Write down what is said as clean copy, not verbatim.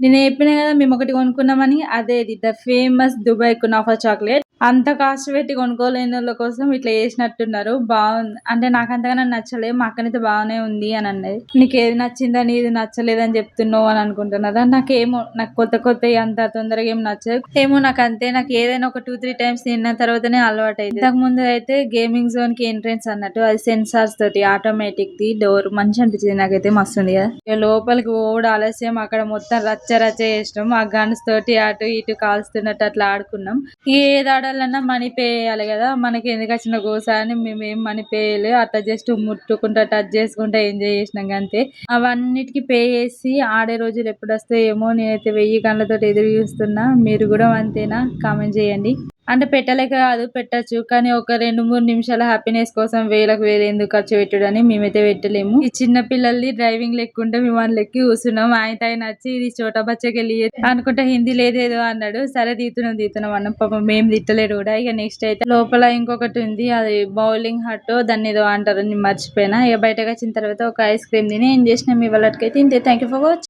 నేను చెప్పిన కదా మేము ఒకటి కొనుక్కున్నామని, అదే ఇది the famous Dubai kunafa chocolate. అంత కాస్ట్ పెట్టి కొనుక్కోలేనోళ్ళ కోసం ఇట్లా చేసినట్టున్నారు. బాగుంది అంటే నాకు అంతగానో నచ్చలేదు. మా అక్కనైతే బాగానే ఉంది అని అన్నది. నీకు ఏది నచ్చిందా నీది నచ్చలేదని చెప్తున్నావు అని అనుకుంటున్నారా? నాకు కొత్త కొత్త అంత తొందరగా ఏం నచ్చదు. ఏమో నాకు అంతే. నాకు ఏదైనా ఒక 2-3 టైమ్స్ తిన్న తర్వాతనే అలవాటు అయింది. ఇంతకు ముందు అయితే గేమింగ్ జోన్ కి ఎంట్రెన్స్ అన్నట్టు అది సెన్సార్స్ తోటి ఆటోమేటిక్ ది డోర్ మంచి అనిపించింది. నాకైతే మస్తు ఉంది కదా. ఇక లోపలికి పోవుడు ఆలస్యం. అక్కడ మొత్తం రచ్చ రచ్చ చేసినాం. ఆ గన్స్ తోటి అటు ఇటు కాల్స్తున్నట్టు అట్లా ఆడుకున్నాం. ఏది ఆడాలన్నా మనీ పే చేయాలి కదా. మనకి ఎందుకు వచ్చిన గోస అని మేమేం మనీ పే చేయలేదు. అట్లా జస్ట్ ముట్టుకుంటా టచ్ చేసుకుంటా ఎంజాయ్ చేసినాం అంతే. అవన్నిటికీ పే చేసి ఆడే రోజులు ఎప్పుడు వస్తాయో ఏమో. నేనైతే 1000 కళ్ళతో ఎదురు చూస్తున్నా. మీరు కూడా అంతేనా? కామెంట్ చేయండి. అంటే పెట్టలేక కాదు, పెట్టచ్చు. కానీ ఒక 2-3 నిమిషాల హ్యాపీనెస్ కోసం వేలకు వేలు ఎందుకు ఖర్చు పెట్టుడని మేమైతే పెట్టలేము. ఈ చిన్న పిల్లల్ని డ్రైవింగ్ లెక్కుంటే మేము వాళ్ళ లెక్కి కూర్చున్నాం. ఆయన వచ్చి ఇది చోటా బచ్చకెళ్ళి అనుకుంటా హిందీ లేదేదో అన్నాడు. సరే తీతున్నాం అన్నాం. పాపం మేము తిట్టలేడు కూడా. ఇక నెక్స్ట్ అయితే లోపల ఇంకొకటి ఉంది. అది బౌలింగ్ హట్ దాన్ని ఏదో అంటారు, నేను మర్చిపోయినా. ఇక బయటకు వచ్చిన తర్వాత ఒక ఐస్ క్రీమ్ తిని ఏం చేసినాం ఇవాళకైతే ఇంతే. Thank you for watching.